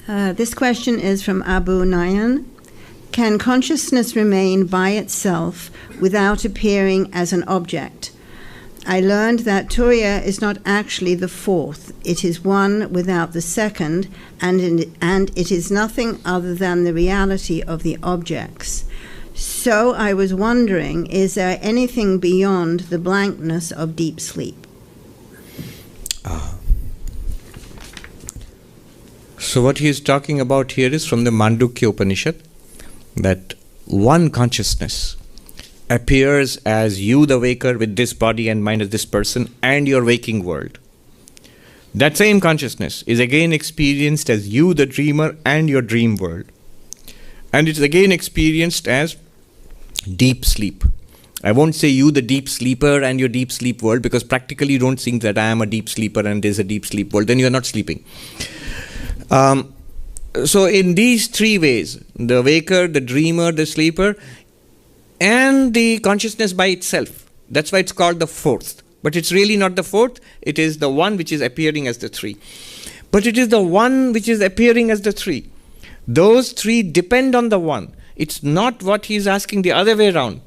This question is from Abu Nayan. Can consciousness remain by itself without appearing as an object? I learned that Turiya is not actually the fourth. It is one without the second, and it is nothing other than the reality of the objects. So I was wondering, is there anything beyond the blankness of deep sleep? So what he is talking about here is from the Mandukya Upanishad, that one consciousness appears as you, the waker, with this body and mind as this person, and your waking world. That same consciousness is again experienced as you, the dreamer, and your dream world. And it's again experienced as deep sleep. I won't say you, the deep sleeper, and your deep sleep world, because practically you don't think that I am a deep sleeper and there's a deep sleep world. Then you are not sleeping. So in these three ways, the waker, the dreamer, the sleeper, and the consciousness by itself. That's why it's called the fourth. But it's really not the fourth. It is the one which is appearing as the three. But it is the one which is appearing as the three. Those three depend on the one. It's not what he is asking the other way around.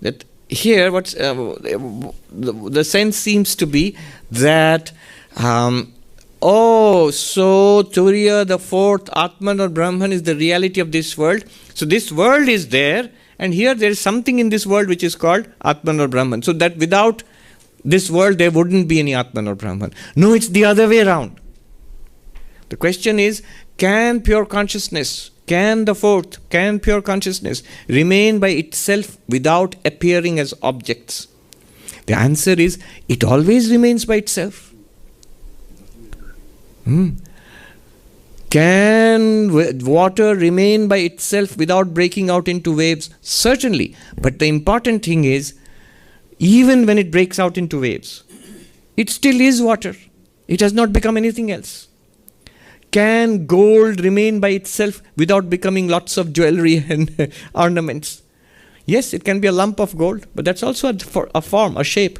That here, what's the sense seems to be that so Turiya, the fourth, Atman or Brahman is the reality of this world. So this world is there, and here there is something in this world which is called Atman or Brahman. So that without this world there wouldn't be any Atman or Brahman. No, it's the other way around. The question is, can pure consciousness, can pure consciousness remain by itself without appearing as objects? The answer is, it always remains by itself. Can water remain by itself without breaking out into waves? Certainly. But the important thing is, even when it breaks out into waves, it still is water. It has not become anything else. Can gold remain by itself without becoming lots of jewelry and ornaments? Yes, it can be a lump of gold, but that's also a form, a shape.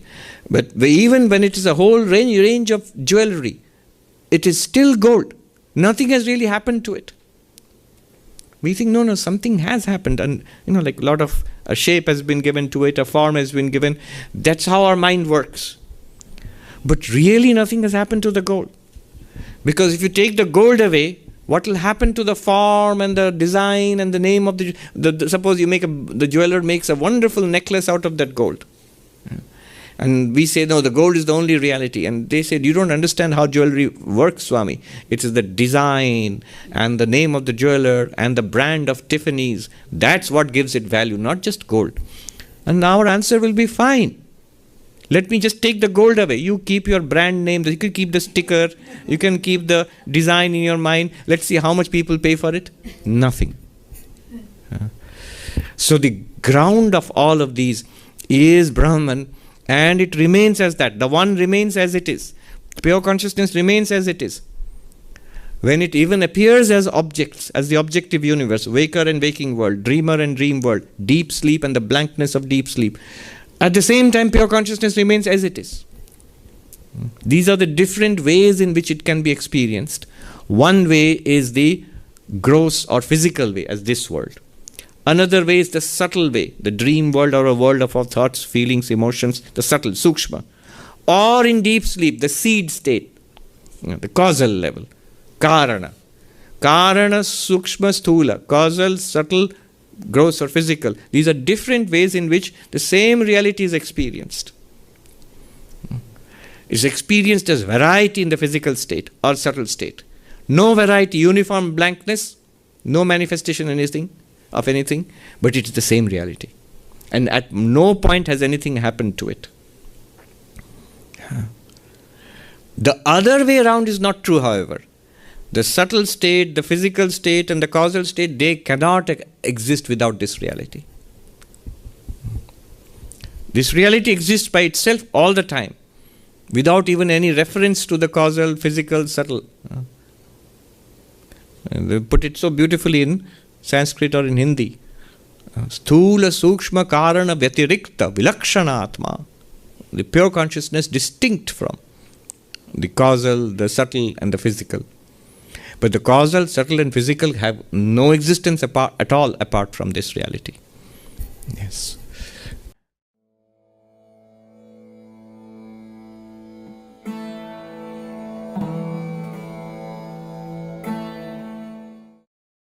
But even when it is a whole range of jewelry, it is still gold. Nothing has really happened to it. We think, no, something has happened. And, like a shape has been given to it, a form has been given. That's how our mind works. But really nothing has happened to the gold. Because if you take the gold away, what will happen to the form and the design and the name of the suppose the jeweler makes a wonderful necklace out of that gold. And we say, no, the gold is the only reality. And they said, you don't understand how jewelry works, Swami. It is the design and the name of the jeweler and the brand of Tiffany's. That's what gives it value, not just gold. And our answer will be fine. Let me just take the gold away. You keep your brand name. You can keep the sticker. You can keep the design in your mind. Let's see how much people pay for it. Nothing. So the ground of all of these is Brahman. And it remains as that. The one remains as it is. Pure consciousness remains as it is. When it even appears as objects, as the objective universe, waker and waking world, dreamer and dream world, deep sleep and the blankness of deep sleep, at the same time, pure consciousness remains as it is. These are the different ways in which it can be experienced. One way is the gross or physical way, as this world. Another way is the subtle way, the dream world or a world of our thoughts, feelings, emotions, the subtle, sukshma. Or in deep sleep, the seed state, the causal level, karana. Karana, sukshma, sthula, causal, subtle, gross or physical. These are different ways in which the same reality is experienced. It's experienced as variety in the physical state or subtle state. No variety, uniform blankness, no manifestation of anything, but it is the same reality. And at no point has anything happened to it. The other way around is not true, however. The subtle state, the physical state, and the causal state, they cannot exist without this reality. This reality exists by itself all the time, without even any reference to the causal, physical, subtle. And they put it so beautifully in Sanskrit or in Hindi. Sthula sukshma karana vyatirikta vilakshanatma. The pure consciousness distinct from the causal, the subtle and the physical. But the causal, subtle and physical have no existence at all apart from this reality. Yes.